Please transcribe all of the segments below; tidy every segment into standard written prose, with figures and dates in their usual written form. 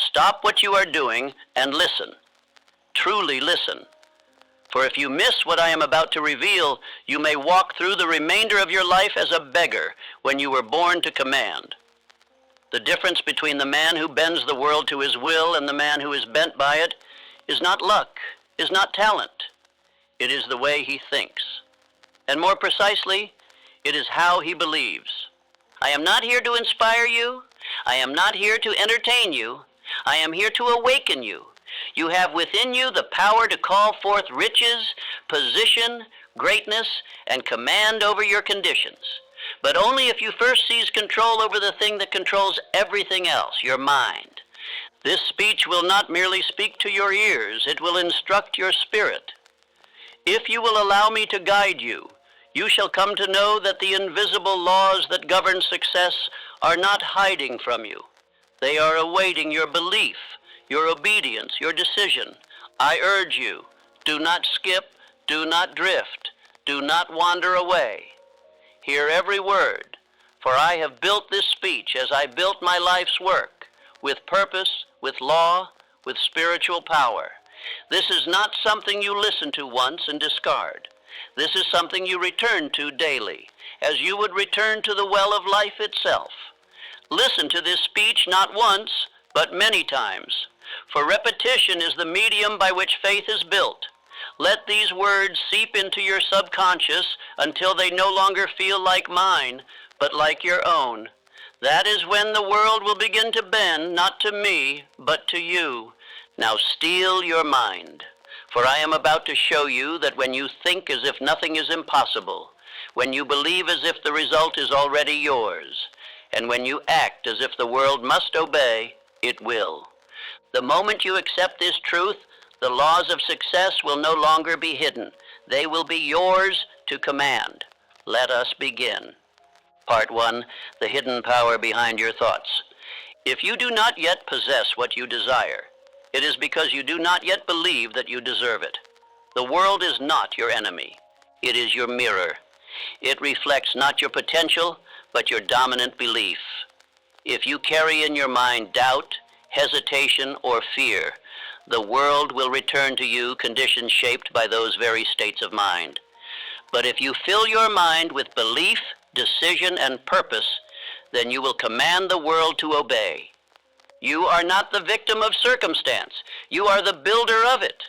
Stop what you are doing and listen. Truly listen. For if you miss what I am about to reveal, you may walk through the remainder of your life as a beggar when you were born to command. The difference between the man who bends the world to his will and the man who is bent by it is not luck, is not talent. It is the way he thinks. And more precisely, it is how he believes. I am not here to inspire you. I am not here to entertain you. I am here to awaken you. You have within you the power to call forth riches, position, greatness, and command over your conditions. But only if you first seize control over the thing that controls everything else, your mind. This speech will not merely speak to your ears, it will instruct your spirit. If you will allow me to guide you, you shall come to know that the invisible laws that govern success are not hiding from you. They are awaiting your belief, your obedience, your decision. I urge you, do not skip, do not drift, do not wander away. Hear every word, for I have built this speech as I built my life's work, with purpose, with law, with spiritual power. This is not something you listen to once and discard. This is something you return to daily, as you would return to the well of life itself. Listen to this speech not once, but many times, for repetition is the medium by which faith is built. Let these words seep into your subconscious until they no longer feel like mine, but like your own. That is when the world will begin to bend, not to me, but to you. Now steel your mind, for I am about to show you that when you think as if nothing is impossible, when you believe as if the result is already yours, and when you act as if the world must obey, it will. The moment you accept this truth, the laws of success will no longer be hidden. They will be yours to command. Let us begin. Part 1, the hidden power behind your thoughts. If you do not yet possess what you desire, it is because you do not yet believe that you deserve it. The world is not your enemy. It is your mirror. It reflects not your potential, but your dominant belief. If you carry in your mind doubt, hesitation, or fear, the world will return to you conditions shaped by those very states of mind. But if you fill your mind with belief, decision, and purpose, then you will command the world to obey. You are not the victim of circumstance. You are the builder of it.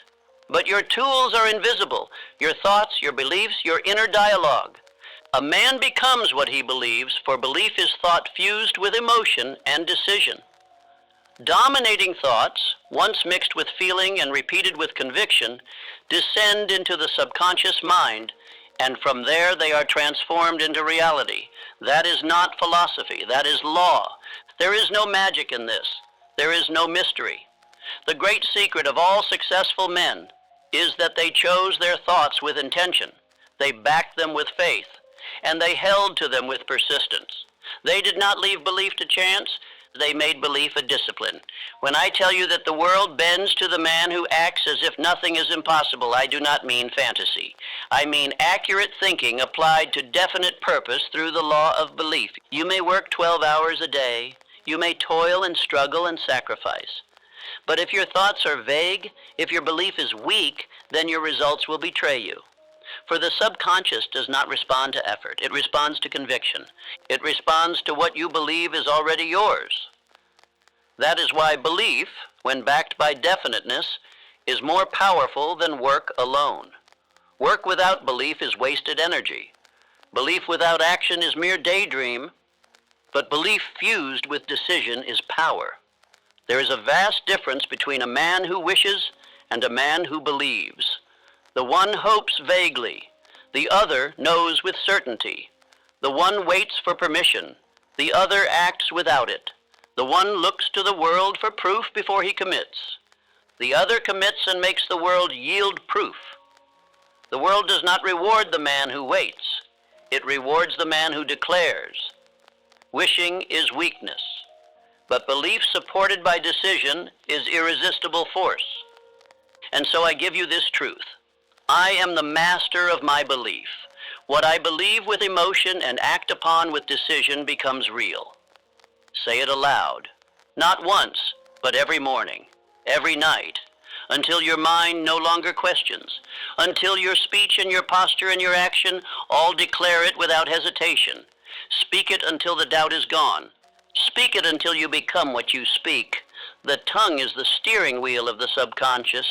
But your tools are invisible, your thoughts, your beliefs, your inner dialogue. A man becomes what he believes, for belief is thought fused with emotion and decision. Dominating thoughts, once mixed with feeling and repeated with conviction, descend into the subconscious mind, and from there they are transformed into reality. That is not philosophy, that is law. There is no magic in this. There is no mystery. The great secret of all successful men is that they chose their thoughts with intention. They backed them with faith, and they held to them with persistence. They did not leave belief to chance. They made belief a discipline. When I tell you that the world bends to the man who acts as if nothing is impossible, I do not mean fantasy. I mean accurate thinking applied to definite purpose through the law of belief. You may work 12 hours a day. You may toil and struggle and sacrifice. But if your thoughts are vague, if your belief is weak, then your results will betray you. For the subconscious does not respond to effort. It responds to conviction. It responds to what you believe is already yours. That is why belief, when backed by definiteness, is more powerful than work alone. Work without belief is wasted energy. Belief without action is mere daydream, but belief fused with decision is power. There is a vast difference between a man who wishes and a man who believes. The one hopes vaguely, the other knows with certainty. The one waits for permission, the other acts without it. The one looks to the world for proof before he commits. The other commits and makes the world yield proof. The world does not reward the man who waits. It rewards the man who declares. Wishing is weakness, but belief supported by decision is irresistible force. And so I give you this truth. I am the master of my belief. What I believe with emotion and act upon with decision becomes real. Say it aloud. Not once, but every morning, every night, until your mind no longer questions, until your speech and your posture and your action all declare it without hesitation. Speak it until the doubt is gone. Speak it until you become what you speak. The tongue is the steering wheel of the subconscious,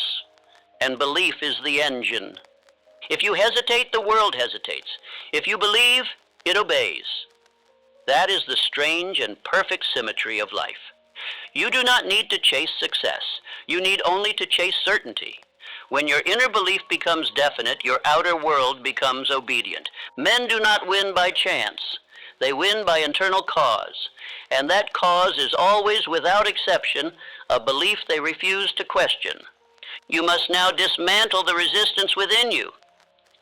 and belief is the engine. If you hesitate, the world hesitates. If you believe, it obeys. That is the strange and perfect symmetry of life. You do not need to chase success. You need only to chase certainty. When your inner belief becomes definite, your outer world becomes obedient. Men do not win by chance. They win by internal cause. And that cause is always, without exception, a belief they refuse to question. You must now dismantle the resistance within you.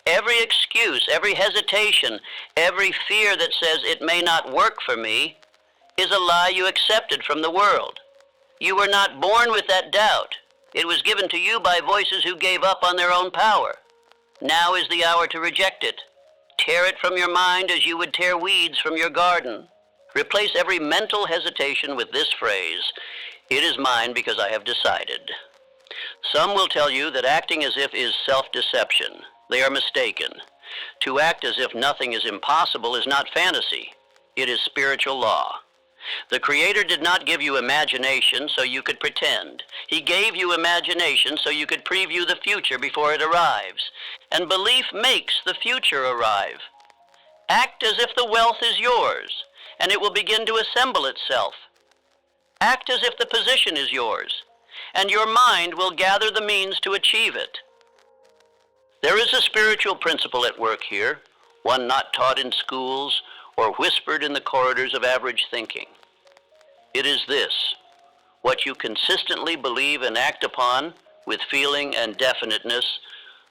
Every excuse, every hesitation, every fear that says it may not work for me is a lie you accepted from the world. You were not born with that doubt. It was given to you by voices who gave up on their own power. Now is the hour to reject it. Tear it from your mind as you would tear weeds from your garden. Replace every mental hesitation with this phrase, "It is mine because I have decided." Some will tell you that acting as if is self-deception. They are mistaken. To act as if nothing is impossible is not fantasy. It is spiritual law. The Creator did not give you imagination so you could pretend. He gave you imagination so you could preview the future before it arrives. And belief makes the future arrive. Act as if the wealth is yours, and it will begin to assemble itself. Act as if the position is yours, and your mind will gather the means to achieve it. There is a spiritual principle at work here, one not taught in schools or whispered in the corridors of average thinking. It is this: what you consistently believe and act upon with feeling and definiteness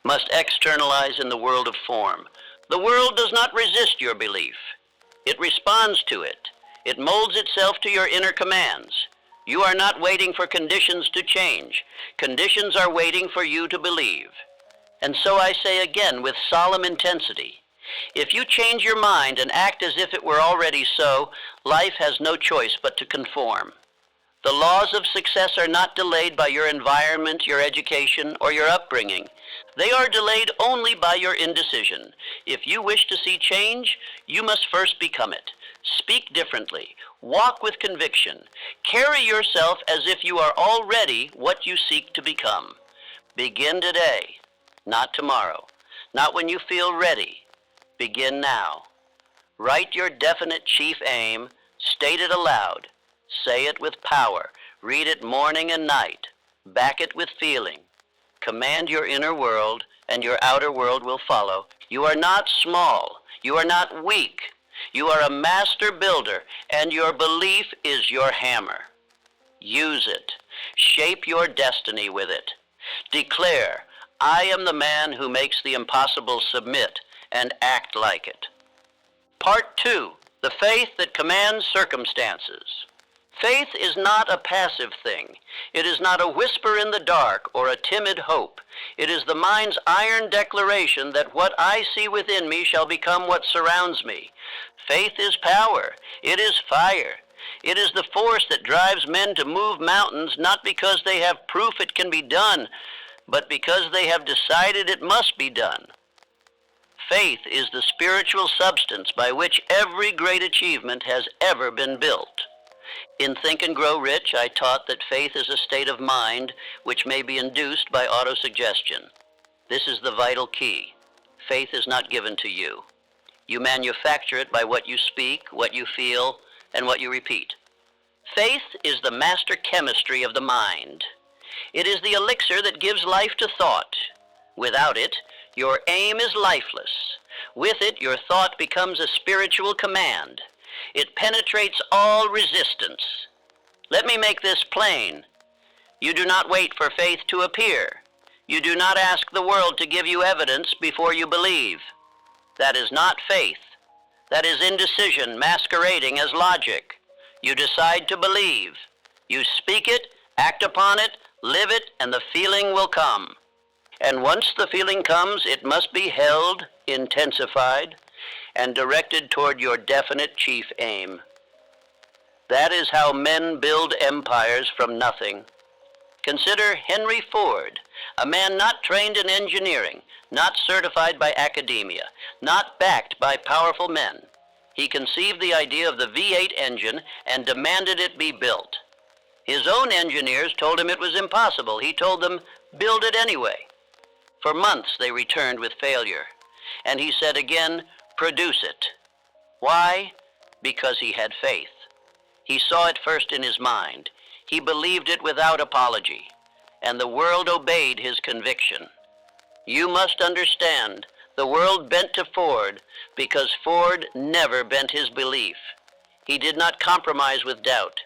must externalize in the world of form. The world does not resist your belief. It responds to it. It molds itself to your inner commands. You are not waiting for conditions to change. Conditions are waiting for you to believe. And so I say again with solemn intensity, if you change your mind and act as if it were already so, life has no choice but to conform. The laws of success are not delayed by your environment, your education, or your upbringing. They are delayed only by your indecision. If you wish to see change, you must first become it. Speak differently. Walk with conviction. Carry yourself as if you are already what you seek to become. Begin today, not tomorrow, not when you feel ready. Begin now. Write your definite chief aim, state it aloud, say it with power, read it morning and night, back it with feeling. Command your inner world, and your outer world will follow. You are not small. You are not weak. You are a master builder, and your belief is your hammer. Use it. Shape your destiny with it. Declare, I am the man who makes the impossible submit, and act like it. Part 2, the faith that commands circumstances. Faith is not a passive thing. It is not a whisper in the dark or a timid hope. It is the mind's iron declaration that what I see within me shall become what surrounds me. Faith is power. It is fire. It is the force that drives men to move mountains not because they have proof it can be done, but because they have decided it must be done. Faith is the spiritual substance by which every great achievement has ever been built. In Think and Grow Rich, I taught that faith is a state of mind which may be induced by autosuggestion. This is the vital key. Faith is not given to you. You manufacture it by what you speak, what you feel, and what you repeat. Faith is the master chemistry of the mind. It is the elixir that gives life to thought. Without it, your aim is lifeless. With it, your thought becomes a spiritual command. It penetrates all resistance. Let me make this plain. You do not wait for faith to appear. You do not ask the world to give you evidence before you believe. That is not faith. That is indecision masquerading as logic. You decide to believe. You speak it, act upon it, live it, and the feeling will come. And once the feeling comes, it must be held, intensified, and directed toward your definite chief aim. That is how men build empires from nothing. Consider Henry Ford, a man not trained in engineering, not certified by academia, not backed by powerful men. He conceived the idea of the V8 engine and demanded it be built. His own engineers told him it was impossible. He told them, build it anyway. For months they returned with failure. And he said again, produce it. Why? Because he had faith. He saw it first in his mind. He believed it without apology. And the world obeyed his conviction. You must understand, the world bent to Ford because Ford never bent his belief. He did not compromise with doubt.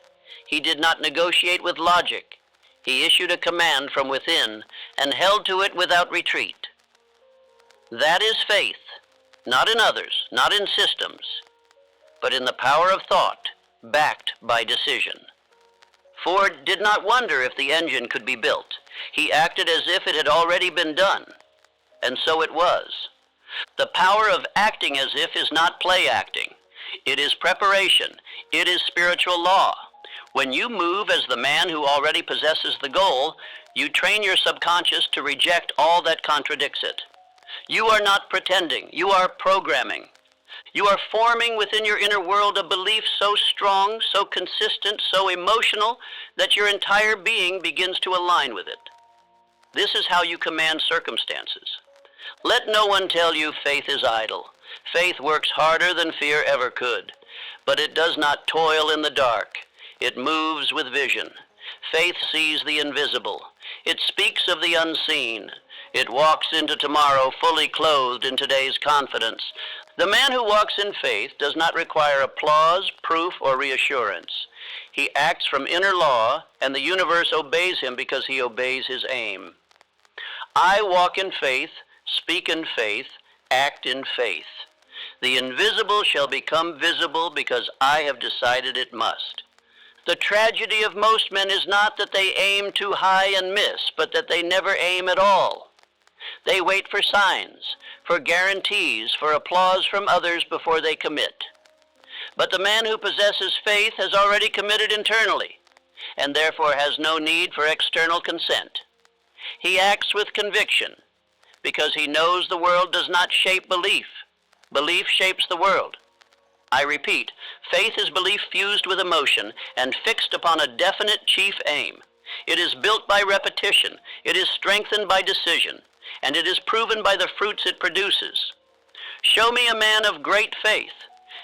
He did not negotiate with logic. He issued a command from within and held to it without retreat. That is faith, not in others, not in systems, but in the power of thought, backed by decision. Ford did not wonder if the engine could be built. He acted as if it had already been done, and so it was. The power of acting as if is not play acting. It is preparation. It is spiritual law. When you move as the man who already possesses the goal, you train your subconscious to reject all that contradicts it. You are not pretending. You are programming. You are forming within your inner world a belief so strong, so consistent, so emotional, that your entire being begins to align with it. This is how you command circumstances. Let no one tell you faith is idle. Faith works harder than fear ever could, but it does not toil in the dark. It moves with vision. Faith sees the invisible. It speaks of the unseen. It walks into tomorrow fully clothed in today's confidence. The man who walks in faith does not require applause, proof, or reassurance. He acts from inner law, and the universe obeys him because he obeys his aim. I walk in faith, speak in faith, act in faith. The invisible shall become visible because I have decided it must. The tragedy of most men is not that they aim too high and miss, but that they never aim at all. They wait for signs, for guarantees, for applause from others before they commit. But the man who possesses faith has already committed internally, and therefore has no need for external consent. He acts with conviction, because he knows the world does not shape belief. Belief shapes the world. I repeat, faith is belief fused with emotion and fixed upon a definite chief aim. It is built by repetition, it is strengthened by decision, and it is proven by the fruits it produces. Show me a man of great faith,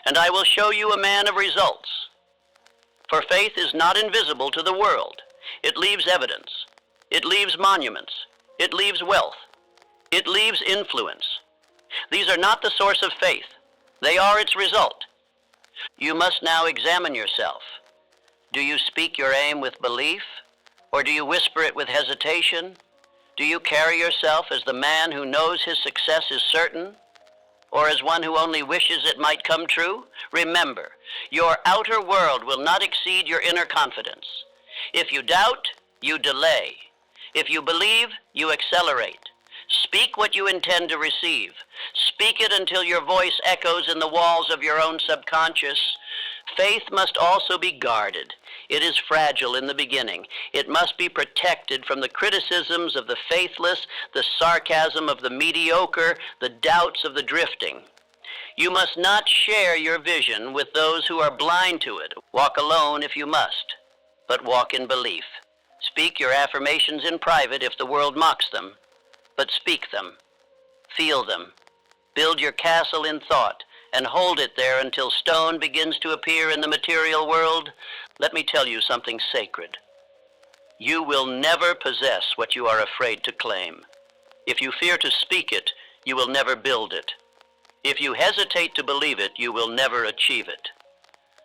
and I will show you a man of results. For faith is not invisible to the world. It leaves evidence. It leaves monuments. It leaves wealth. It leaves influence. These are not the source of faith. They are its result. You must now examine yourself. Do you speak your aim with belief, or do you whisper it with hesitation? Do you carry yourself as the man who knows his success is certain, or as one who only wishes it might come true? Remember, your outer world will not exceed your inner confidence. If you doubt, you delay. If you believe, you accelerate. Speak what you intend to receive. Speak it until your voice echoes in the walls of your own subconscious. Faith must also be guarded. It is fragile in the beginning. It must be protected from the criticisms of the faithless, the sarcasm of the mediocre, the doubts of the drifting. You must not share your vision with those who are blind to it. Walk alone if you must, but walk in belief. Speak your affirmations in private if the world mocks them, but speak them. Feel them. Build your castle in thought and hold it there until stone begins to appear in the material world. Let me tell you something sacred. You will never possess what you are afraid to claim. If you fear to speak it, you will never build it. If you hesitate to believe it, you will never achieve it.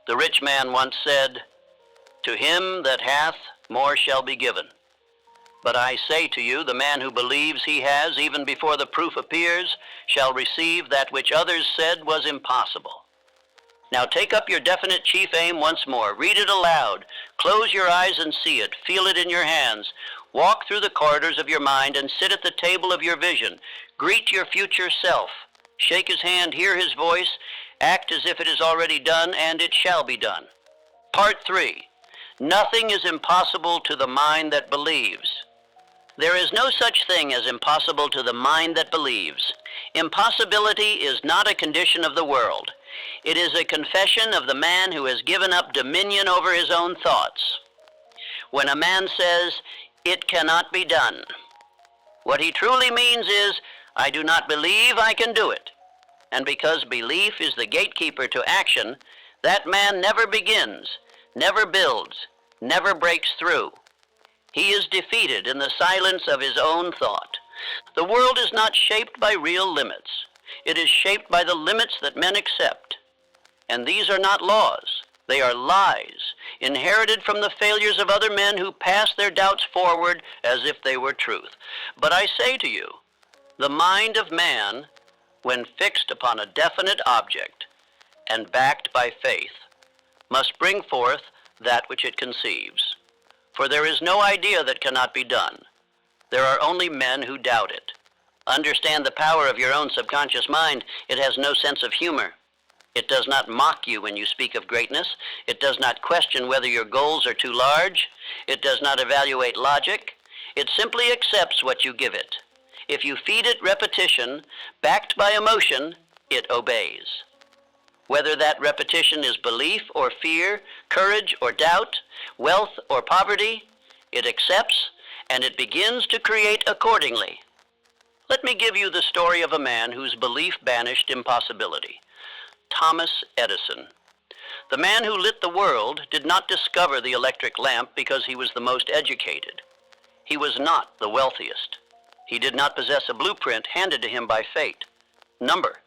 The rich man once said, "To him that hath, more shall be given. But I say to you, the man who believes he has, even before the proof appears, shall receive that which others said was impossible." Now take up your definite chief aim once more. Read it aloud. Close your eyes and see it. Feel it in your hands. Walk through the corridors of your mind and sit at the table of your vision. Greet your future self. Shake his hand, hear his voice. Act as if it is already done, and it shall be done. Part 3. Nothing is impossible to the mind that believes. There is no such thing as impossible to the mind that believes. Impossibility is not a condition of the world. It is a confession of the man who has given up dominion over his own thoughts. When a man says, "It cannot be done," what he truly means is, "I do not believe I can do it." And because belief is the gatekeeper to action, that man never begins, never builds, never breaks through. He is defeated in the silence of his own thought. The world is not shaped by real limits. It is shaped by the limits that men accept. And these are not laws. They are lies, inherited from the failures of other men who pass their doubts forward as if they were truth. But I say to you, the mind of man, when fixed upon a definite object and backed by faith, must bring forth that which it conceives. For there is no idea that cannot be done. There are only men who doubt it. Understand the power of your own subconscious mind. It has no sense of humor. It does not mock you when you speak of greatness. It does not question whether your goals are too large. It does not evaluate logic. It simply accepts what you give it. If you feed it repetition, backed by emotion, it obeys. Whether that repetition is belief or fear, courage or doubt, wealth or poverty, it accepts and it begins to create accordingly. Let me give you the story of a man whose belief banished impossibility. Thomas Edison. The man who lit the world did not discover the electric lamp because he was the most educated. He was not the wealthiest. He did not possess a blueprint handed to him by fate. Number.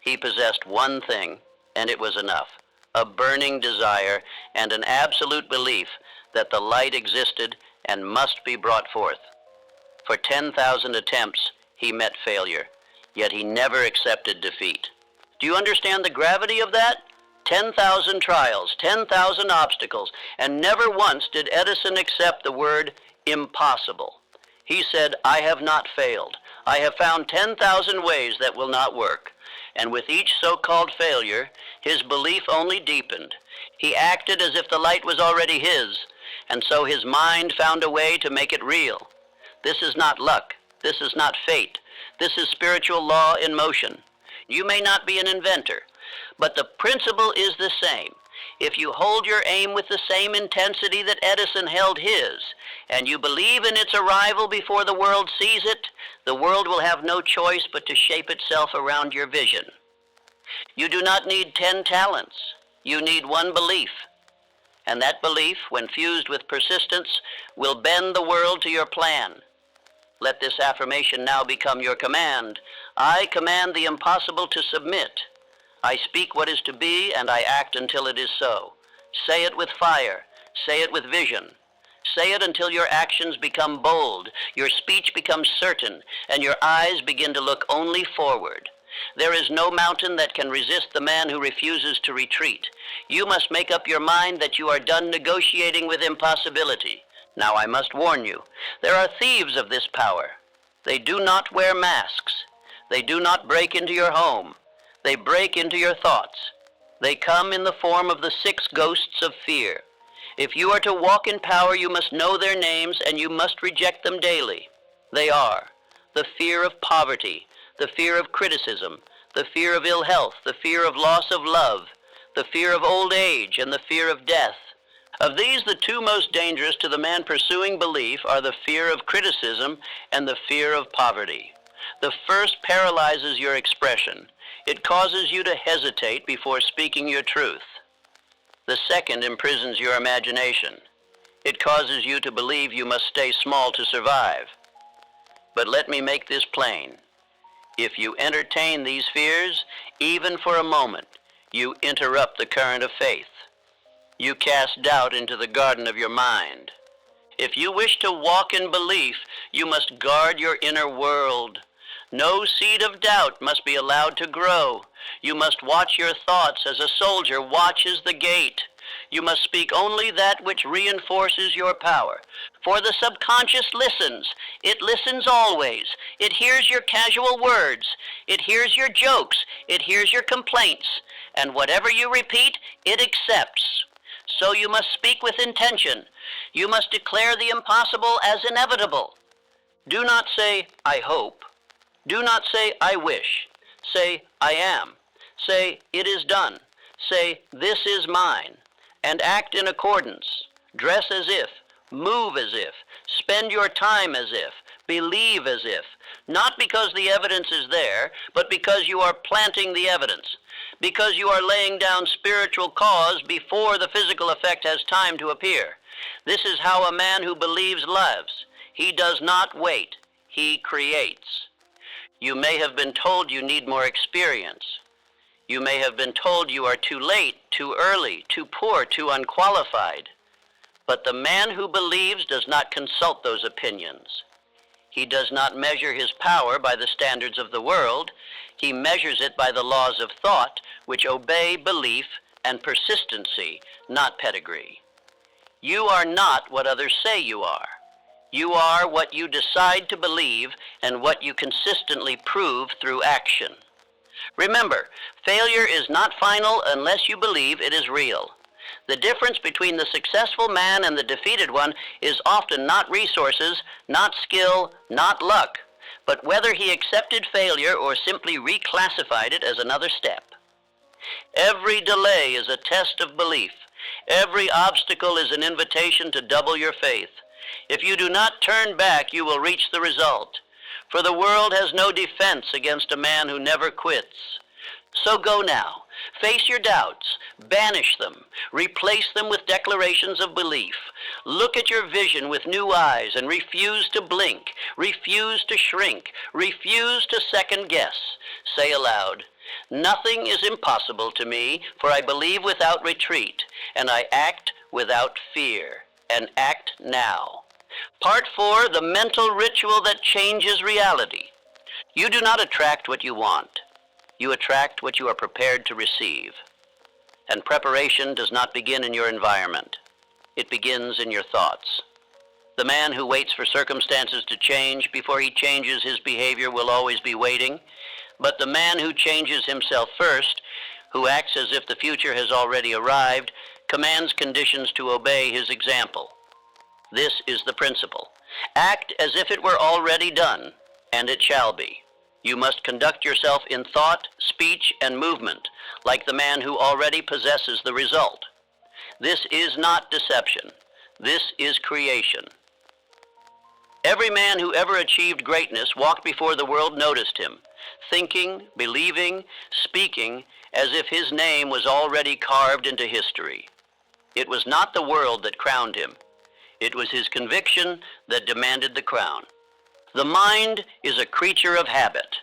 He possessed one thing, and it was enough: a burning desire and an absolute belief that the light existed and must be brought forth. For 10,000 attempts, he met failure, yet he never accepted defeat. Do you understand the gravity of that? 10,000 trials, 10,000 obstacles, and never once did Edison accept the word impossible. He said, "I have not failed. I have found 10,000 ways that will not work." And with each so-called failure, his belief only deepened. He acted as if the light was already his, and so his mind found a way to make it real. This is not luck. This is not fate. This is spiritual law in motion. You may not be an inventor, but the principle is the same. If you hold your aim with the same intensity that Edison held his, and you believe in its arrival before the world sees it, the world will have no choice but to shape itself around your vision. You do not need 10 talents. You need one belief. And that belief, when fused with persistence, will bend the world to your plan. Let this affirmation now become your command. I command the impossible to submit. I speak what is to be, and I act until it is so. Say it with fire. Say it with vision. Say it until your actions become bold, your speech becomes certain, and your eyes begin to look only forward. There is no mountain that can resist the man who refuses to retreat. You must make up your mind that you are done negotiating with impossibility. Now I must warn you, there are thieves of this power. They do not wear masks. They do not break into your home. They break into your thoughts. They come in the form of the 6 ghosts of fear. If you are to walk in power, you must know their names and you must reject them daily. They are the fear of poverty, the fear of criticism, the fear of ill health, the fear of loss of love, the fear of old age, and the fear of death. Of these, the 2 most dangerous to the man pursuing belief are the fear of criticism and the fear of poverty. The first paralyzes your expression. It causes you to hesitate before speaking your truth. The second imprisons your imagination. It causes you to believe you must stay small to survive. But let me make this plain. If you entertain these fears, even for a moment, you interrupt the current of faith. You cast doubt into the garden of your mind. If you wish to walk in belief, you must guard your inner world. No seed of doubt must be allowed to grow. You must watch your thoughts as a soldier watches the gate. You must speak only that which reinforces your power. For the subconscious listens. It listens always. It hears your casual words. It hears your jokes. It hears your complaints. And whatever you repeat, it accepts. So you must speak with intention. You must declare the impossible as inevitable. Do not say, I hope. Do not say, I wish. Say, I am. Say, it is done. Say, this is mine. And act in accordance. Dress as if. Move as if. Spend your time as if. Believe as if. Not because the evidence is there, but because you are planting the evidence. Because you are laying down spiritual cause before the physical effect has time to appear. This is how a man who believes lives. He does not wait. He creates. You may have been told you need more experience. You may have been told you are too late, too early, too poor, too unqualified. But the man who believes does not consult those opinions. He does not measure his power by the standards of the world. He measures it by the laws of thought, which obey belief and persistency, not pedigree. You are not what others say you are. You are what you decide to believe and what you consistently prove through action. Remember, failure is not final unless you believe it is real. The difference between the successful man and the defeated one is often not resources, not skill, not luck, but whether he accepted failure or simply reclassified it as another step. Every delay is a test of belief. Every obstacle is an invitation to double your faith. If you do not turn back, you will reach the result. For the world has no defense against a man who never quits. So go now. Face your doubts. Banish them. Replace them with declarations of belief. Look at your vision with new eyes and refuse to blink. Refuse to shrink. Refuse to second guess. Say aloud, nothing is impossible to me, for I believe without retreat, and I act without fear, and act now. Part 4, the mental ritual that changes reality. You do not attract what you want. You attract what you are prepared to receive. And preparation does not begin in your environment. It begins in your thoughts. The man who waits for circumstances to change before he changes his behavior will always be waiting. But the man who changes himself first, who acts as if the future has already arrived, commands conditions to obey his example. This is the principle. Act as if it were already done, and it shall be. You must conduct yourself in thought, speech, and movement, like the man who already possesses the result. This is not deception. This is creation. Every man who ever achieved greatness walked before the world noticed him, thinking, believing, speaking, as if his name was already carved into history. It was not the world that crowned him. It was his conviction that demanded the crown. The mind is a creature of habit,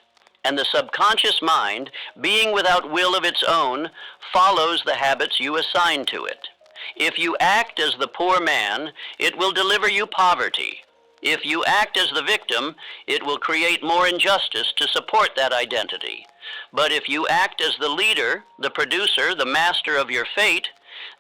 and the subconscious mind, being without will of its own, follows the habits you assign to it. If you act as the poor man, it will deliver you poverty. If you act as the victim, it will create more injustice to support that identity. But if you act as the leader, the producer, the master of your fate,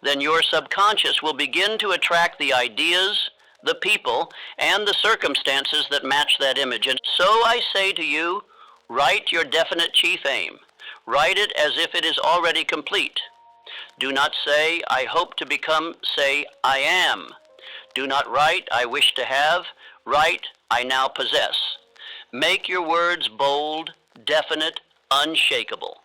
then your subconscious will begin to attract the ideas, the people, and the circumstances that match that image. And so I say to you, write your definite chief aim. Write it as if it is already complete. Do not say, I hope to become, say, I am. Do not write, I wish to have. Write, I now possess. Make your words bold, definite, unshakable.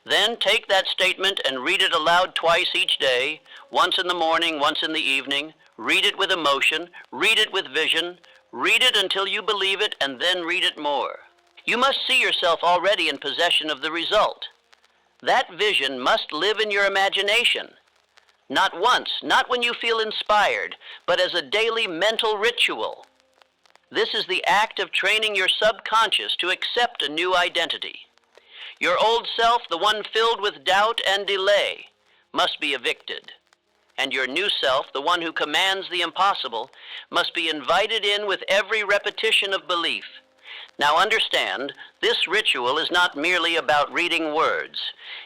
Then take that statement and read it aloud twice each day, once in the morning, once in the evening. Read it with emotion, read it with vision, read it until you believe it, and then read it more. You must see yourself already in possession of the result. That vision must live in your imagination. Not once, not when you feel inspired, but as a daily mental ritual. This is the act of training your subconscious to accept a new identity. Your old self, the one filled with doubt and delay, must be evicted. And your new self, the one who commands the impossible, must be invited in with every repetition of belief. Now understand, this ritual is not merely about reading words.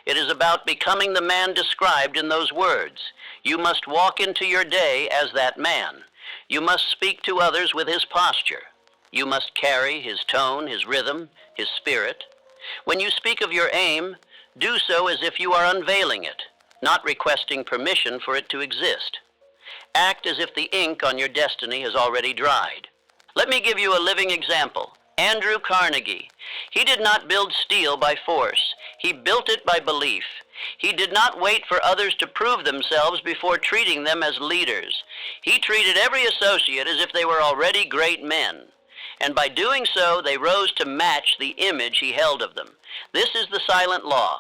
It is about becoming the man described in those words. You must walk into your day as that man. You must speak to others with his posture. You must carry his tone, his rhythm, his spirit. When you speak of your aim, do so as if you are unveiling it, not requesting permission for it to exist. Act as if the ink on your destiny has already dried. Let me give you a living example. Andrew Carnegie. He did not build steel by force. He built it by belief. He did not wait for others to prove themselves before treating them as leaders. He treated every associate as if they were already great men. And by doing so, they rose to match the image he held of them. This is the silent law.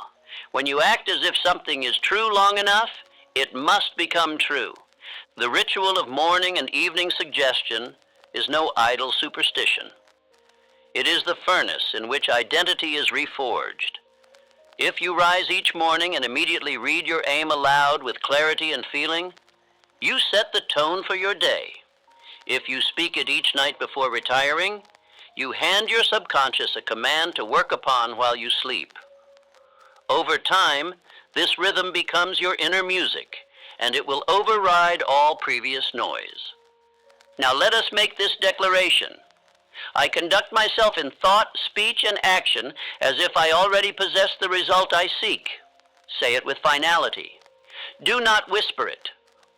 When you act as if something is true long enough, it must become true. The ritual of morning and evening suggestion is no idle superstition. It is the furnace in which identity is reforged. If you rise each morning and immediately read your aim aloud with clarity and feeling, you set the tone for your day. If you speak it each night before retiring, you hand your subconscious a command to work upon while you sleep. Over time, this rhythm becomes your inner music, and it will override all previous noise. Now let us make this declaration. I conduct myself in thought, speech, and action as if I already possess the result I seek. Say it with finality. Do not whisper it.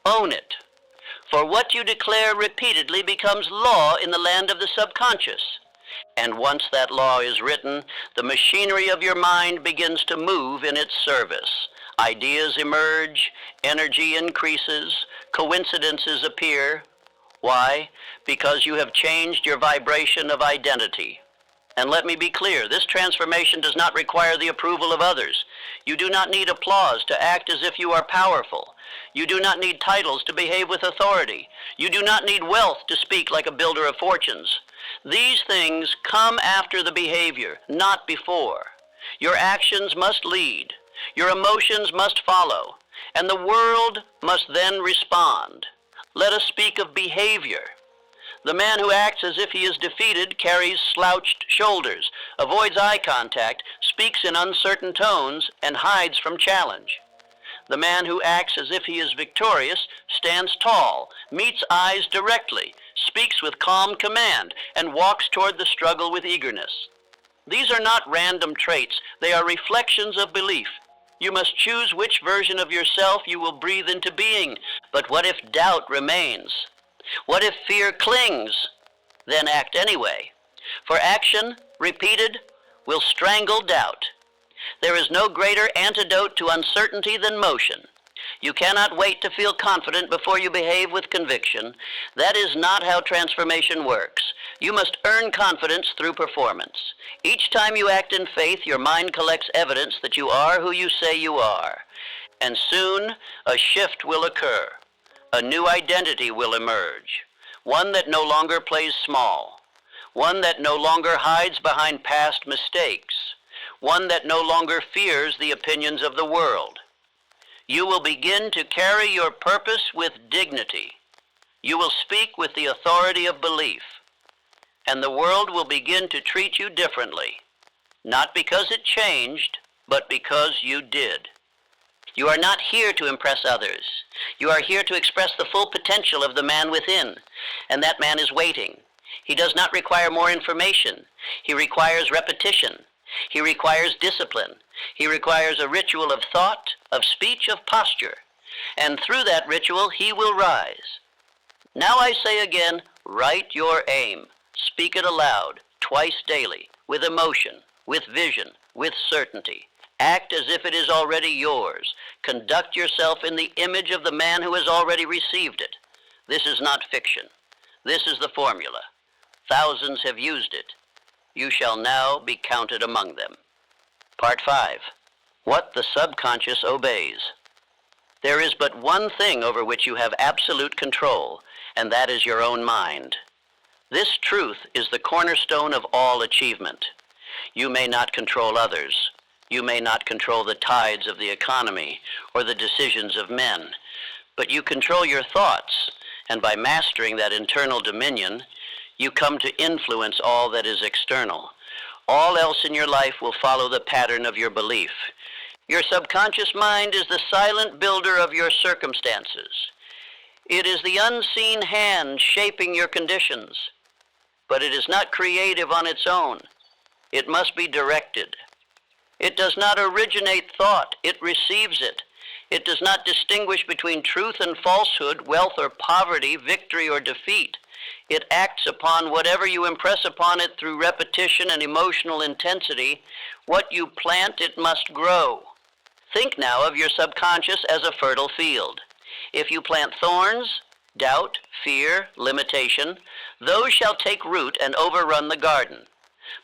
Own it. For what you declare repeatedly becomes law in the land of the subconscious. And once that law is written, the machinery of your mind begins to move in its service. Ideas emerge, energy increases, coincidences appear. Why? Because you have changed your vibration of identity. And let me be clear, this transformation does not require the approval of others. You do not need applause to act as if you are powerful. You do not need titles to behave with authority. You do not need wealth to speak like a builder of fortunes. These things come after the behavior, not before. Your actions must lead. Your emotions must follow. And the world must then respond. Let us speak of behavior. The man who acts as if he is defeated carries slouched shoulders, avoids eye contact, speaks in uncertain tones, and hides from challenge. The man who acts as if he is victorious stands tall, meets eyes directly, speaks with calm command, and walks toward the struggle with eagerness. These are not random traits, they are reflections of belief. You must choose which version of yourself you will breathe into being. But what if doubt remains? What if fear clings? Then act anyway. For action, repeated, will strangle doubt. There is no greater antidote to uncertainty than motion. You cannot wait to feel confident before you behave with conviction. That is not how transformation works. You must earn confidence through performance. Each time you act in faith, your mind collects evidence that you are who you say you are. And soon, a shift will occur. A new identity will emerge. One that no longer plays small. One that no longer hides behind past mistakes. One that no longer fears the opinions of the world. You will begin to carry your purpose with dignity. You will speak with the authority of belief. And the world will begin to treat you differently. Not because it changed, but because you did. You are not here to impress others. You are here to express the full potential of the man within. And that man is waiting. He does not require more information. He requires repetition. He requires discipline. He requires a ritual of thought, of speech, of posture. And through that ritual, he will rise. Now I say again, write your aim. Speak it aloud, twice daily, with emotion, with vision, with certainty. Act as if it is already yours. Conduct yourself in the image of the man who has already received it. This is not fiction. This is the formula. Thousands have used it. You shall now be counted among them. Part 5. What the subconscious obeys. There is but one thing over which you have absolute control, and that is your own mind. This truth is the cornerstone of all achievement. You may not control others. You may not control the tides of the economy or the decisions of men, but you control your thoughts, and by mastering that internal dominion, you come to influence all that is external. All else in your life will follow the pattern of your belief. Your subconscious mind is the silent builder of your circumstances. It is the unseen hand shaping your conditions, but it is not creative on its own. It must be directed. It does not originate thought, it receives it. It does not distinguish between truth and falsehood, wealth or poverty, victory or defeat. It acts upon whatever you impress upon it through repetition and emotional intensity. What you plant, it must grow. Think now of your subconscious as a fertile field. If you plant thorns, doubt, fear, limitation, those shall take root and overrun the garden.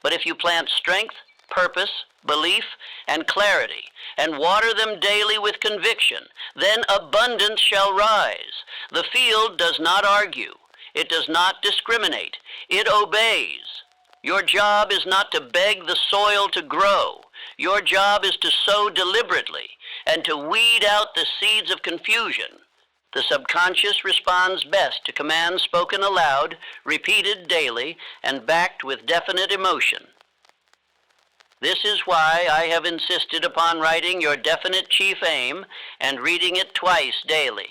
But if you plant strength, purpose, belief, and clarity, and water them daily with conviction, then abundance shall rise. The field does not argue. It does not discriminate. It obeys. Your job is not to beg the soil to grow. Your job is to sow deliberately and to weed out the seeds of confusion. The subconscious responds best to commands spoken aloud, repeated daily, and backed with definite emotion. This is why I have insisted upon writing your definite chief aim and reading it twice daily.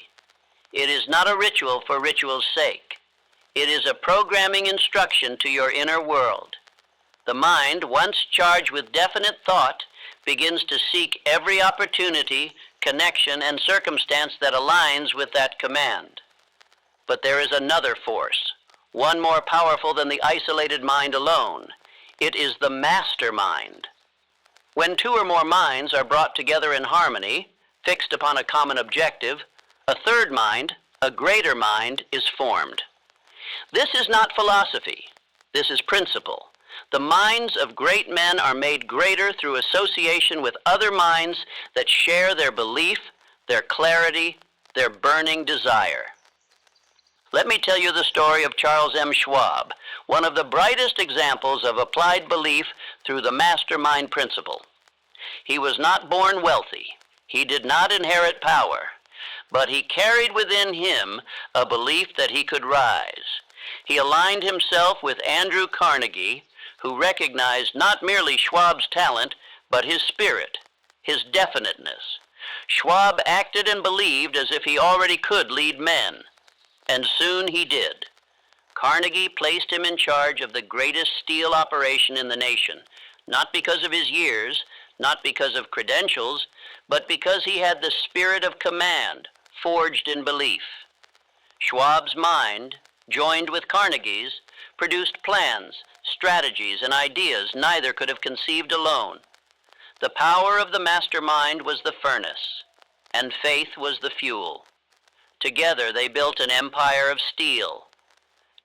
It is not a ritual for ritual's sake. It is a programming instruction to your inner world. The mind, once charged with definite thought, begins to seek every opportunity, connection, and circumstance that aligns with that command. But there is another force, one more powerful than the isolated mind alone. It is the mastermind. When two or more minds are brought together in harmony, fixed upon a common objective, a third mind, a greater mind, is formed. This is not philosophy. This is principle. The minds of great men are made greater through association with other minds that share their belief, their clarity, their burning desire. Let me tell you the story of Charles M. Schwab, one of the brightest examples of applied belief through the mastermind principle. He was not born wealthy. He did not inherit power, but he carried within him a belief that he could rise. He aligned himself with Andrew Carnegie, who recognized not merely Schwab's talent, but his spirit, his definiteness. Schwab acted and believed as if he already could lead men, and soon he did. Carnegie placed him in charge of the greatest steel operation in the nation, not because of his years, not because of credentials, but because he had the spirit of command, forged in belief. Schwab's mind, joined with Carnegie's, produced plans, strategies, and ideas neither could have conceived alone. The power of the mastermind was the furnace, and faith was the fuel. Together they built an empire of steel.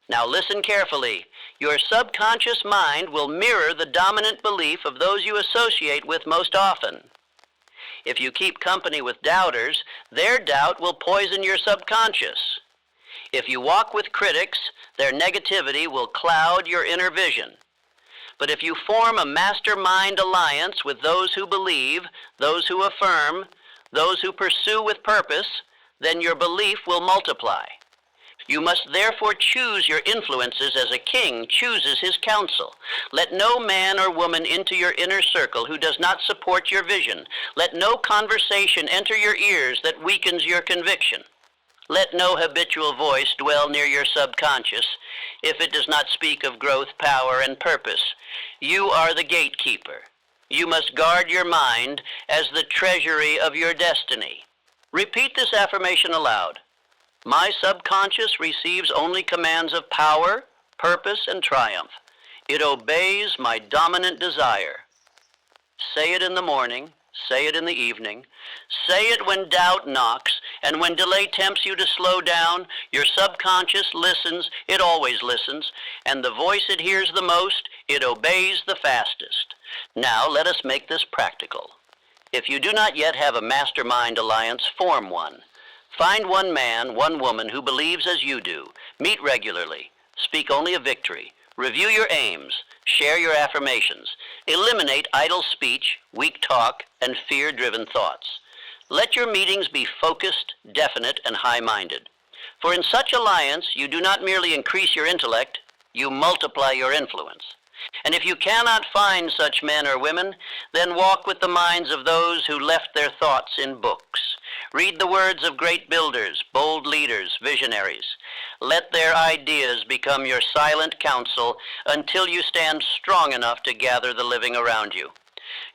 Now listen carefully. Your subconscious mind will mirror the dominant belief of those you associate with most often. If you keep company with doubters, their doubt will poison your subconscious. If you walk with critics, their negativity will cloud your inner vision. But if you form a mastermind alliance with those who believe, those who affirm, those who pursue with purpose, then your belief will multiply. You must therefore choose your influences as a king chooses his counsel. Let no man or woman into your inner circle who does not support your vision. Let no conversation enter your ears that weakens your conviction. Let no habitual voice dwell near your subconscious if it does not speak of growth, power, and purpose. You are the gatekeeper. You must guard your mind as the treasury of your destiny. Repeat this affirmation aloud. My subconscious receives only commands of power, purpose, and triumph. It obeys my dominant desire. Say it in the morning. Say it in the evening. Say it when doubt knocks, and when delay tempts you to slow down. Your subconscious listens, it always listens, and the voice it hears the most, it obeys the fastest. Now let us make this practical. If you do not yet have a mastermind alliance, form one. Find one man, one woman who believes as you do. Meet regularly. Speak only of victory. Review your aims. Share your affirmations. Eliminate idle speech, weak talk, and fear-driven thoughts. Let your meetings be focused, definite, and high-minded. For in such alliance, you do not merely increase your intellect, you multiply your influence. And if you cannot find such men or women, then walk with the minds of those who left their thoughts in books. Read the words of great builders, bold leaders, visionaries. Let their ideas become your silent counsel until you stand strong enough to gather the living around you.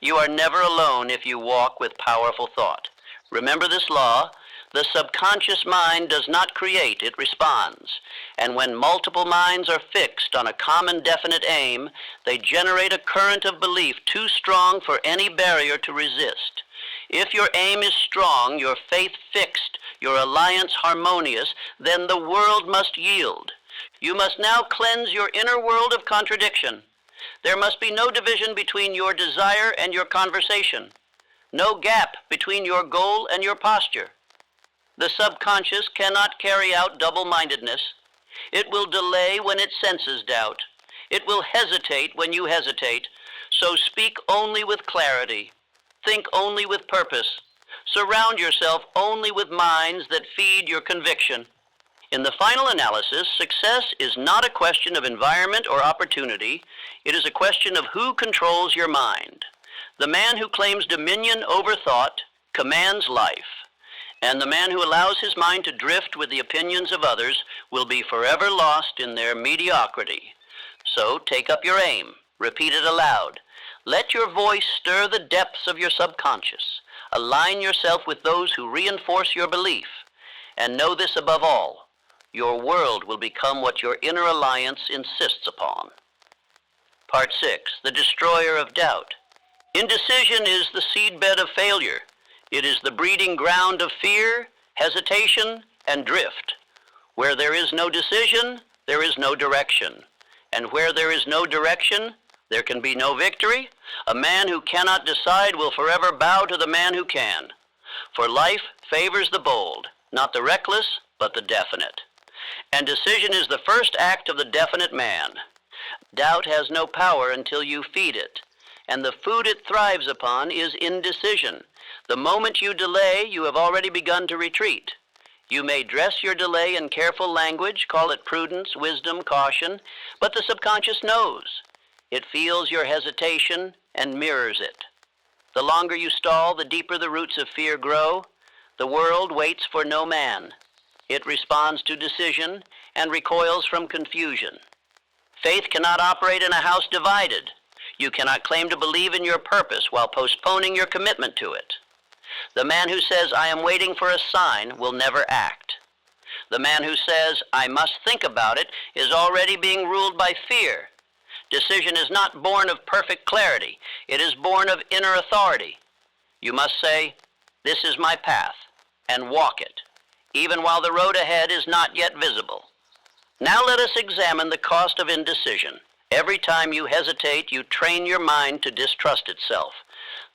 You are never alone if you walk with powerful thought. Remember this law: the subconscious mind does not create, it responds. And when multiple minds are fixed on a common definite aim, they generate a current of belief too strong for any barrier to resist. If your aim is strong, your faith fixed, your alliance harmonious, then the world must yield. You must now cleanse your inner world of contradiction. There must be no division between your desire and your conversation, no gap between your goal and your posture. The subconscious cannot carry out double-mindedness. It will delay when it senses doubt. It will hesitate when you hesitate. So speak only with clarity. Think only with purpose. Surround yourself only with minds that feed your conviction. In the final analysis, success is not a question of environment or opportunity. It is a question of who controls your mind. The man who claims dominion over thought commands life, and the man who allows his mind to drift with the opinions of others will be forever lost in their mediocrity. So take up your aim, repeat it aloud. Let your voice stir the depths of your subconscious. Align yourself with those who reinforce your belief. And know this above all: your world will become what your inner alliance insists upon. Part 6, the destroyer of doubt. Indecision is the seedbed of failure. It is the breeding ground of fear, hesitation, and drift. Where there is no decision, there is no direction. And where there is no direction, there can be no victory. A man who cannot decide will forever bow to the man who can. For life favors the bold, not the reckless, but the definite. And decision is the first act of the definite man. Doubt has no power until you feed it, and the food it thrives upon is indecision. The moment you delay, you have already begun to retreat. You may dress your delay in careful language, call it prudence, wisdom, caution, but the subconscious knows. It feels your hesitation and mirrors it. The longer you stall, the deeper the roots of fear grow. The world waits for no man. It responds to decision and recoils from confusion. Faith cannot operate in a house divided. You cannot claim to believe in your purpose while postponing your commitment to it. The man who says, "I am waiting for a sign," will never act. The man who says, "I must think about it," is already being ruled by fear. Decision is not born of perfect clarity. It is born of inner authority. You must say, "This is my path," and walk it, even while the road ahead is not yet visible. Now let us examine the cost of indecision. Every time you hesitate, you train your mind to distrust itself.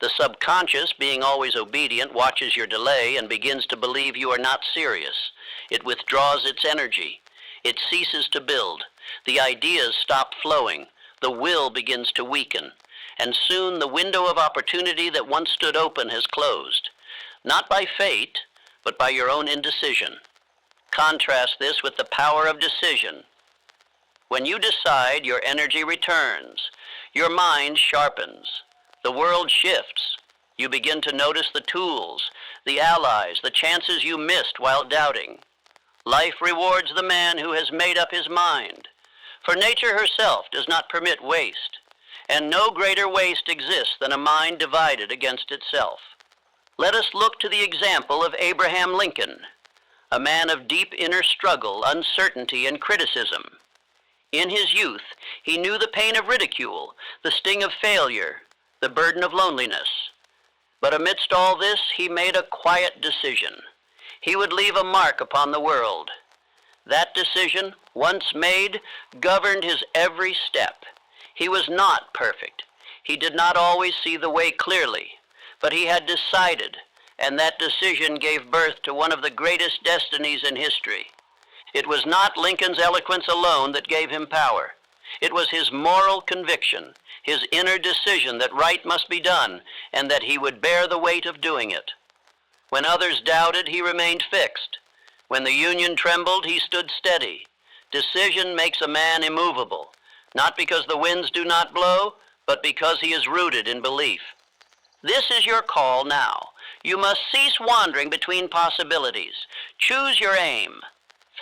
The subconscious, being always obedient, watches your delay and begins to believe you are not serious. It withdraws its energy. It ceases to build. The ideas stop flowing. The will begins to weaken. And soon the window of opportunity that once stood open has closed. Not by fate, but by your own indecision. Contrast this with the power of decision. When you decide, your energy returns. Your mind sharpens. The world shifts. You begin to notice the tools, the allies, the chances you missed while doubting. Life rewards the man who has made up his mind. For nature herself does not permit waste, and no greater waste exists than a mind divided against itself. Let us look to the example of Abraham Lincoln, a man of deep inner struggle, uncertainty, and criticism. In his youth, he knew the pain of ridicule, the sting of failure, the burden of loneliness. But amidst all this, he made a quiet decision. He would leave a mark upon the world. That decision, once made, governed his every step. He was not perfect. He did not always see the way clearly, but he had decided, and that decision gave birth to one of the greatest destinies in history. It was not Lincoln's eloquence alone that gave him power. It was his moral conviction, his inner decision that right must be done, and that he would bear the weight of doing it. When others doubted, he remained fixed. When the Union trembled, he stood steady. Decision makes a man immovable, not because the winds do not blow, but because he is rooted in belief. This is your call now. You must cease wandering between possibilities. Choose your aim.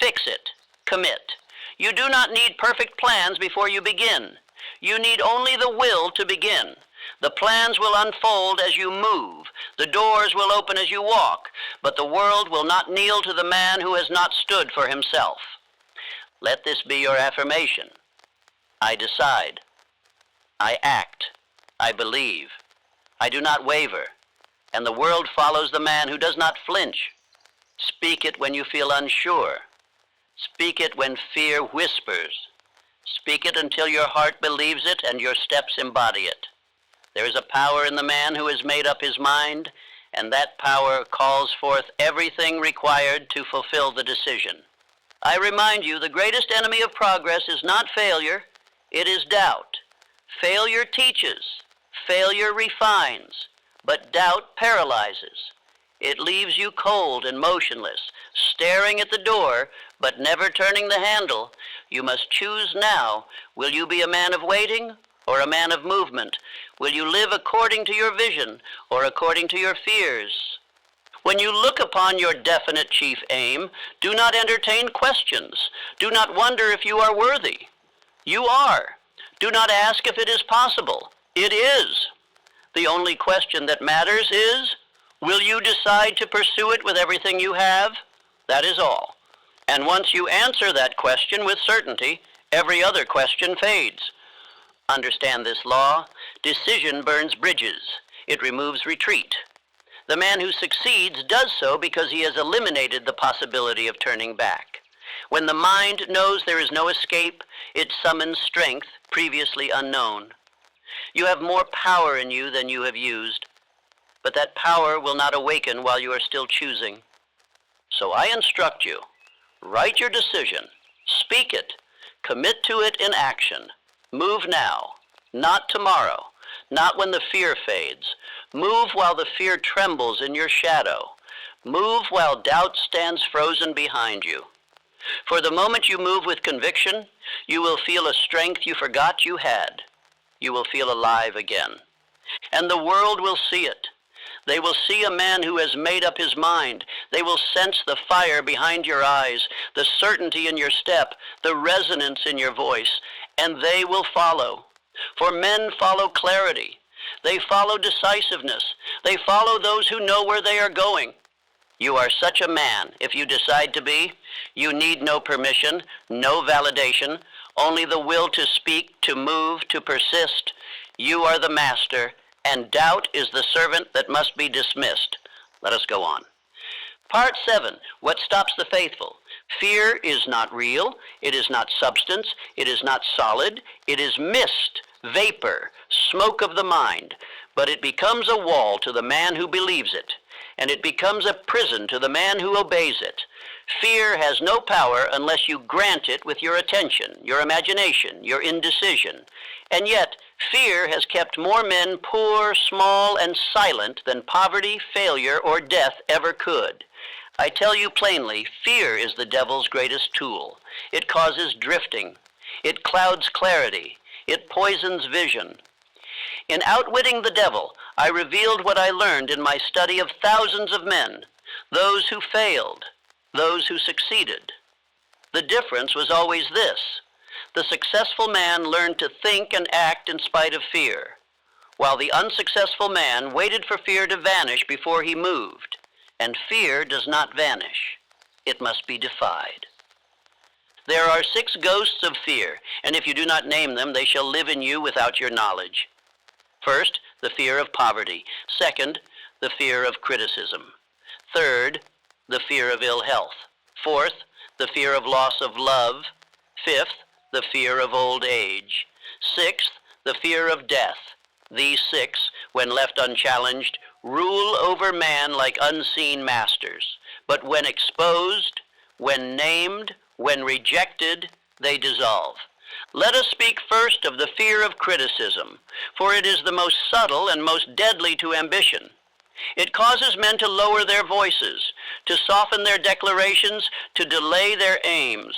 Fix it. Commit. You do not need perfect plans before you begin. You need only the will to begin. The plans will unfold as you move. The doors will open as you walk, but the world will not kneel to the man who has not stood for himself. Let this be your affirmation. I decide. I act. I believe. I do not waver. And the world follows the man who does not flinch. Speak it when you feel unsure. Speak it when fear whispers. Speak it until your heart believes it and your steps embody it. There is a power in the man who has made up his mind, and that power calls forth everything required to fulfill the decision. I remind you, the greatest enemy of progress is not failure, it is doubt. Failure teaches, failure refines, but doubt paralyzes. It leaves you cold and motionless, staring at the door, but never turning the handle. You must choose now. Will you be a man of waiting or a man of movement? Will you live according to your vision or according to your fears? When you look upon your definite chief aim, do not entertain questions. Do not wonder if you are worthy. You are. Do not ask if it is possible. It is. The only question that matters is, will you decide to pursue it with everything you have? That is all. And once you answer that question with certainty, every other question fades. Understand this law. Decision burns bridges. It removes retreat. The man who succeeds does so because he has eliminated the possibility of turning back. When the mind knows there is no escape, it summons strength previously unknown. You have more power in you than you have used, but that power will not awaken while you are still choosing. So I instruct you, write your decision, speak it, commit to it in action. Move now, not tomorrow, not when the fear fades. Move while the fear trembles in your shadow. Move while doubt stands frozen behind you. For the moment you move with conviction, you will feel a strength you forgot you had. You will feel alive again. And the world will see it. They will see a man who has made up his mind. They will sense the fire behind your eyes, the certainty in your step, the resonance in your voice, and they will follow. For men follow clarity. They follow decisiveness. They follow those who know where they are going. You are such a man if you decide to be. You need no permission, no validation, only the will to speak, to move, to persist. You are the master, and doubt is the servant that must be dismissed. Let us go on. Part 7, what stops the faithful? Fear is not real, it is not substance, it is not solid, it is mist, vapor, smoke of the mind, but it becomes a wall to the man who believes it, and it becomes a prison to the man who obeys it. Fear has no power unless you grant it with your attention, your imagination, your indecision. And yet, fear has kept more men poor, small, and silent than poverty, failure, or death ever could. I tell you plainly, fear is the devil's greatest tool. It causes drifting. It clouds clarity. It poisons vision. In outwitting the devil, I revealed what I learned in my study of thousands of men, those who failed, those who succeeded. The difference was always this. The successful man learned to think and act in spite of fear, while the unsuccessful man waited for fear to vanish before he moved. And fear does not vanish. It must be defied. There are 6 ghosts of fear, and if you do not name them, they shall live in you without your knowledge. First, the fear of poverty. Second, the fear of criticism. Third, the fear of ill health. Fourth, the fear of loss of love. Fifth, the fear of old age. Sixth, the fear of death. These 6, when left unchallenged, rule over man like unseen masters. But when exposed, when named, when rejected, they dissolve. Let us speak first of the fear of criticism, for it is the most subtle and most deadly to ambition. It causes men to lower their voices, to soften their declarations, to delay their aims.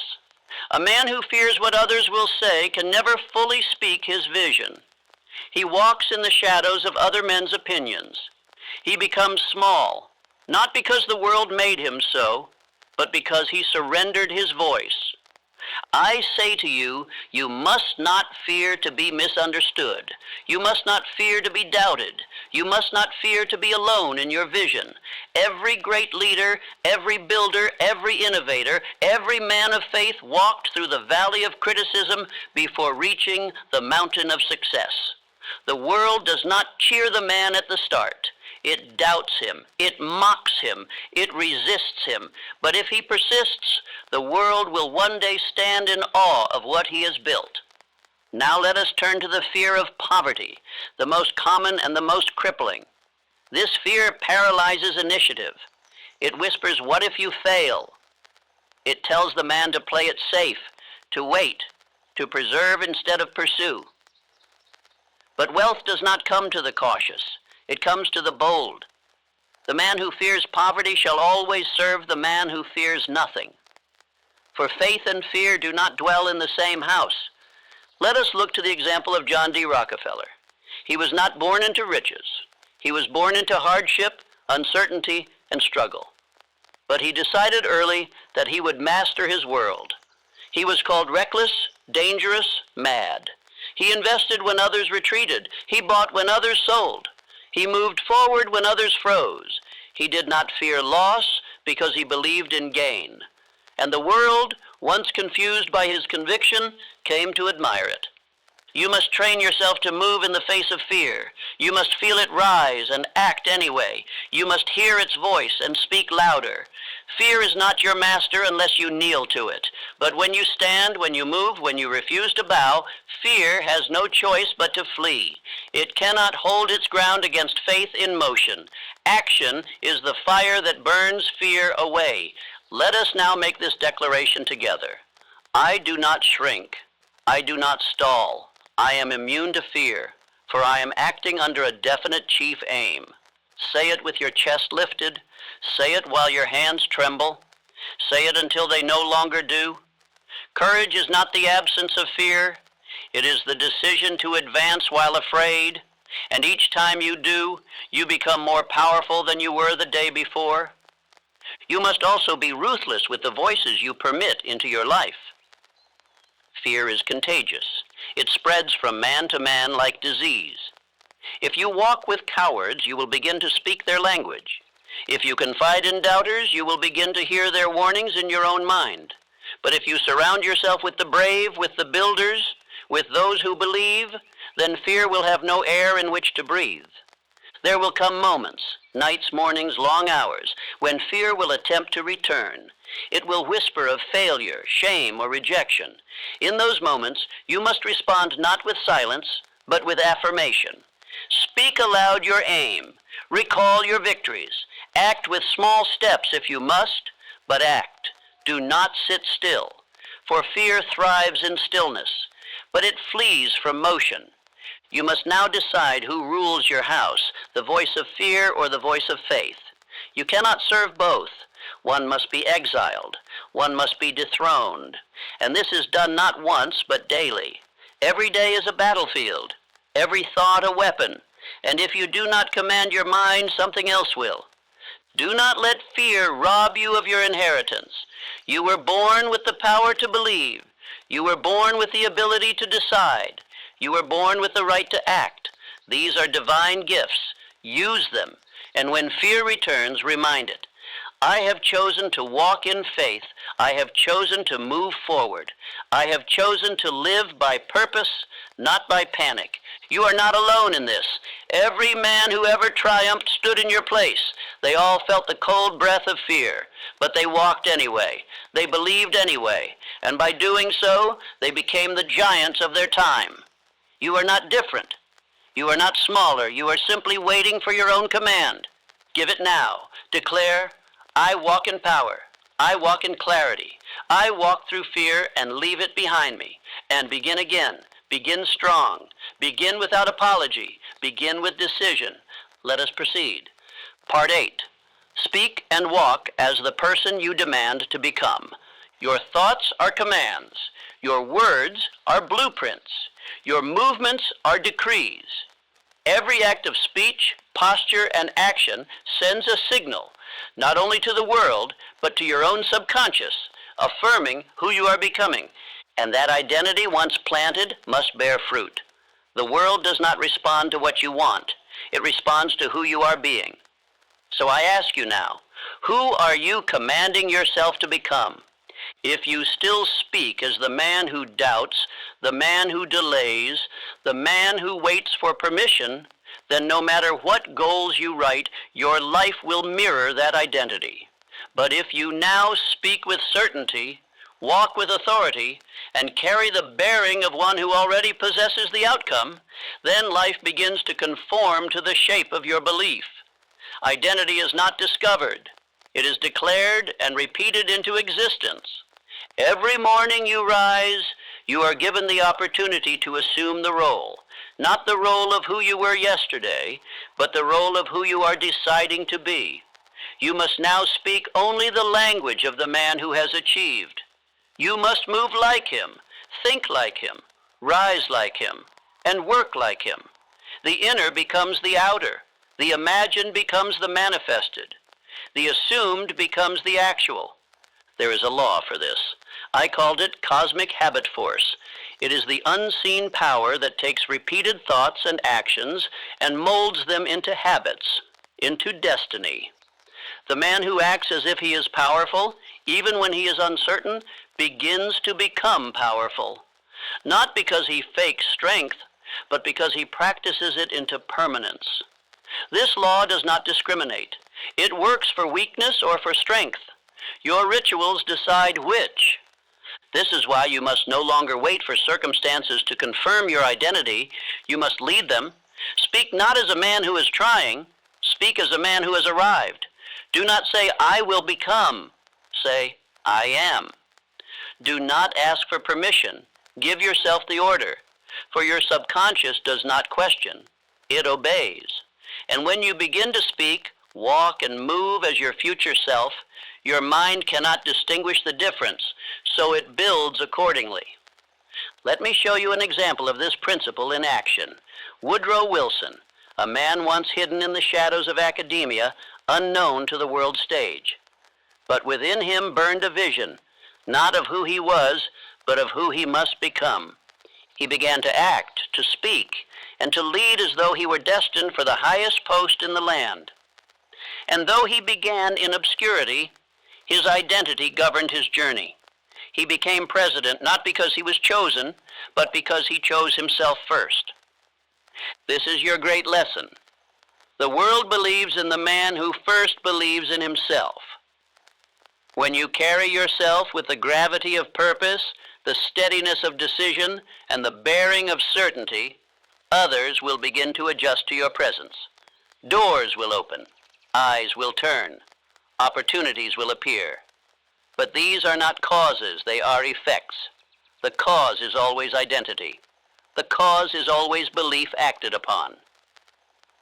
A man who fears what others will say can never fully speak his vision. He walks in the shadows of other men's opinions. He becomes small, not because the world made him so, but because he surrendered his voice. I say to you, you must not fear to be misunderstood. You must not fear to be doubted. You must not fear to be alone in your vision. Every great leader, every builder, every innovator, every man of faith walked through the valley of criticism before reaching the mountain of success. The world does not cheer the man at the start. It doubts him, it mocks him, it resists him. But if he persists, the world will one day stand in awe of what he has built. Now let us turn to the fear of poverty, the most common and the most crippling. This fear paralyzes initiative. It whispers, "What if you fail?" It tells the man to play it safe, to wait, to preserve instead of pursue. But wealth does not come to the cautious. It comes to the bold. The man who fears poverty shall always serve the man who fears nothing. For faith and fear do not dwell in the same house. Let us look to the example of John D. Rockefeller. He was not born into riches. He was born into hardship, uncertainty, and struggle. But he decided early that he would master his world. He was called reckless, dangerous, mad. He invested when others retreated. He bought when others sold. He moved forward when others froze. He did not fear loss because he believed in gain. And the world, once confused by his conviction, came to admire it. You must train yourself to move in the face of fear. You must feel it rise and act anyway. You must hear its voice and speak louder. Fear is not your master unless you kneel to it. But when you stand, when you move, when you refuse to bow, fear has no choice but to flee. It cannot hold its ground against faith in motion. Action is the fire that burns fear away. Let us now make this declaration together. I do not shrink. I do not stall. I am immune to fear, for I am acting under a definite chief aim. Say it with your chest lifted. Say it while your hands tremble. Say it until they no longer do. Courage is not the absence of fear. It is the decision to advance while afraid. And each time you do, you become more powerful than you were the day before. You must also be ruthless with the voices you permit into your life. Fear is contagious. It spreads from man to man like disease. If you walk with cowards, you will begin to speak their language. If you confide in doubters, you will begin to hear their warnings in your own mind. But if you surround yourself with the brave, with the builders, with those who believe, then fear will have no air in which to breathe. There will come moments, nights, mornings, long hours, when fear will attempt to return. It will whisper of failure, shame, or rejection. In those moments, you must respond not with silence, but with affirmation. Speak aloud your aim. Recall your victories. Act with small steps if you must, but act. Do not sit still, for fear thrives in stillness, but it flees from motion. You must now decide who rules your house, the voice of fear or the voice of faith. You cannot serve both. One must be exiled. One must be dethroned. And this is done not once, but daily. Every day is a battlefield. Every thought a weapon. And if you do not command your mind, something else will. Do not let fear rob you of your inheritance. You were born with the power to believe. You were born with the ability to decide. You were born with the right to act. These are divine gifts. Use them. And when fear returns, remind it. I have chosen to walk in faith. I have chosen to move forward. I have chosen to live by purpose, not by panic. You are not alone in this. Every man who ever triumphed stood in your place. They all felt the cold breath of fear, but they walked anyway. They believed anyway, and by doing so, they became the giants of their time. You are not different. You are not smaller. You are simply waiting for your own command. Give it now. Declare, I walk in power. I walk in clarity. I walk through fear and leave it behind me. And begin again. Begin strong. Begin without apology. Begin with decision. Let us proceed. Part 8. Speak and walk as the person you demand to become. Your thoughts are commands. Your words are blueprints. Your movements are decrees. Every act of speech, posture, and action sends a signal, not only to the world, but to your own subconscious. affirming who you are becoming. And that identity, once planted, must bear fruit. The world does not respond to what you want. It responds to who you are being. So I ask you now, who are you commanding yourself to become? If you still speak as the man who doubts, the man who delays, the man who waits for permission, then no matter what goals you write, your life will mirror that identity. But if you now speak with certainty, walk with authority, and carry the bearing of one who already possesses the outcome, then life begins to conform to the shape of your belief. Identity is not discovered. It is declared and repeated into existence. Every morning you rise, you are given the opportunity to assume the role. Not the role of who you were yesterday, but the role of who you are deciding to be. You must now speak only the language of the man who has achieved. You must move like him, think like him, rise like him, and work like him. The inner becomes the outer. The imagined becomes the manifested. The assumed becomes the actual. There is a law for this. I called it cosmic habit force. It is the unseen power that takes repeated thoughts and actions and molds them into habits, into destiny. The man who acts as if he is powerful, even when he is uncertain, begins to become powerful. Not because he fakes strength, but because he practices it into permanence. This law does not discriminate. It works for weakness or for strength. Your rituals decide which. This is why you must no longer wait for circumstances to confirm your identity. You must lead them. Speak not as a man who is trying. Speak as a man who has arrived. Do not say, I will become. Say, I am. Do not ask for permission. Give yourself the order. For your subconscious does not question. It obeys. And when you begin to speak, walk, and move as your future self, your mind cannot distinguish the difference, so it builds accordingly. Let me show you an example of this principle in action. Woodrow Wilson, a man once hidden in the shadows of academia, unknown to the world stage. But within him burned a vision, not of who he was, but of who he must become. He began to act, to speak, and to lead as though he were destined for the highest post in the land. And though he began in obscurity, his identity governed his journey. He became president not because he was chosen, but because he chose himself first. This is your great lesson. The world believes in the man who first believes in himself. When you carry yourself with the gravity of purpose, the steadiness of decision, and the bearing of certainty, others will begin to adjust to your presence. Doors will open. Eyes will turn. Opportunities will appear. But these are not causes, they are effects. The cause is always identity. The cause is always belief acted upon.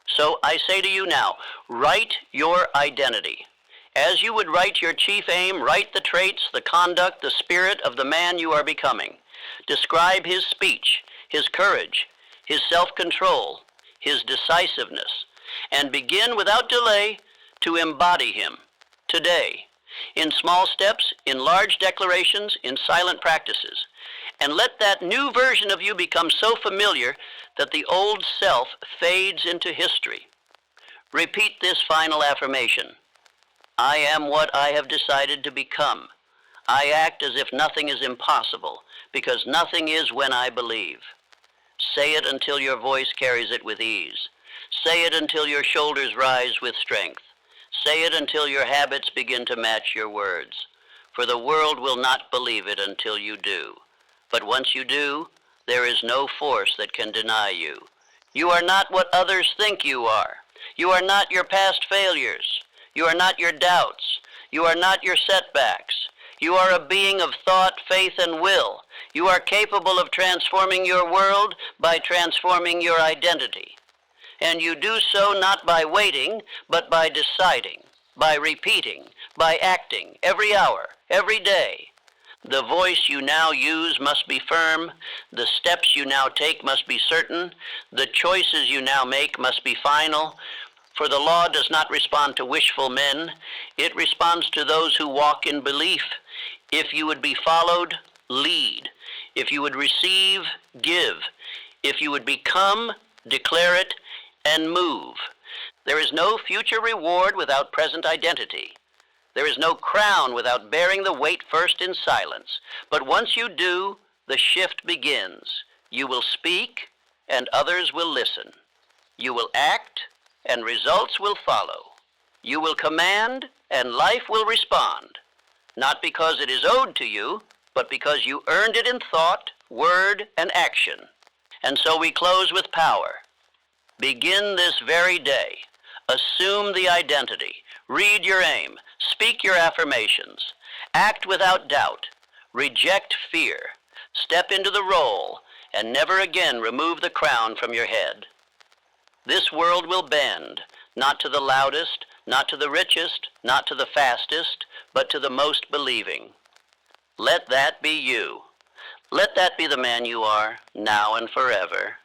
So I say to you now, write your identity. As you would write your chief aim, write the traits, the conduct, the spirit of the man you are becoming. Describe his speech, his courage, his self-control, his decisiveness, and begin without delay to embody him today, in small steps, in large declarations, in silent practices. And let that new version of you become so familiar that the old self fades into history. Repeat this final affirmation. I am what I have decided to become. I act as if nothing is impossible, because nothing is when I believe. Say it until your voice carries it with ease. Say it until your shoulders rise with strength. Say it until your habits begin to match your words. For the world will not believe it until you do. But once you do, there is no force that can deny you. You are not what others think you are. You are not your past failures. You are not your doubts. You are not your setbacks. You are a being of thought, faith, and will. You are capable of transforming your world by transforming your identity. And you do so not by waiting, but by deciding, by repeating, by acting every hour, every day. The voice you now use must be firm. The steps you now take must be certain. The choices you now make must be final. For the law does not respond to wishful men. It responds to those who walk in belief. If you would be followed, lead. If you would receive, give. If you would become, declare it, and move. There is no future reward without present identity. There is no crown without bearing the weight first in silence. But once you do, the shift begins. You will speak, and others will listen. You will act, and results will follow. You will command, and life will respond. Not because it is owed to you, but because you earned it in thought, word, and action. And so we close with power. Begin this very day. Assume the identity. Read your aim. Speak your affirmations. Act without doubt. Reject fear. Step into the role, and never again remove the crown from your head. This world will bend, not to the loudest, not to the richest, not to the fastest, but to the most believing. Let that be you. Let that be the man you are, now and forever.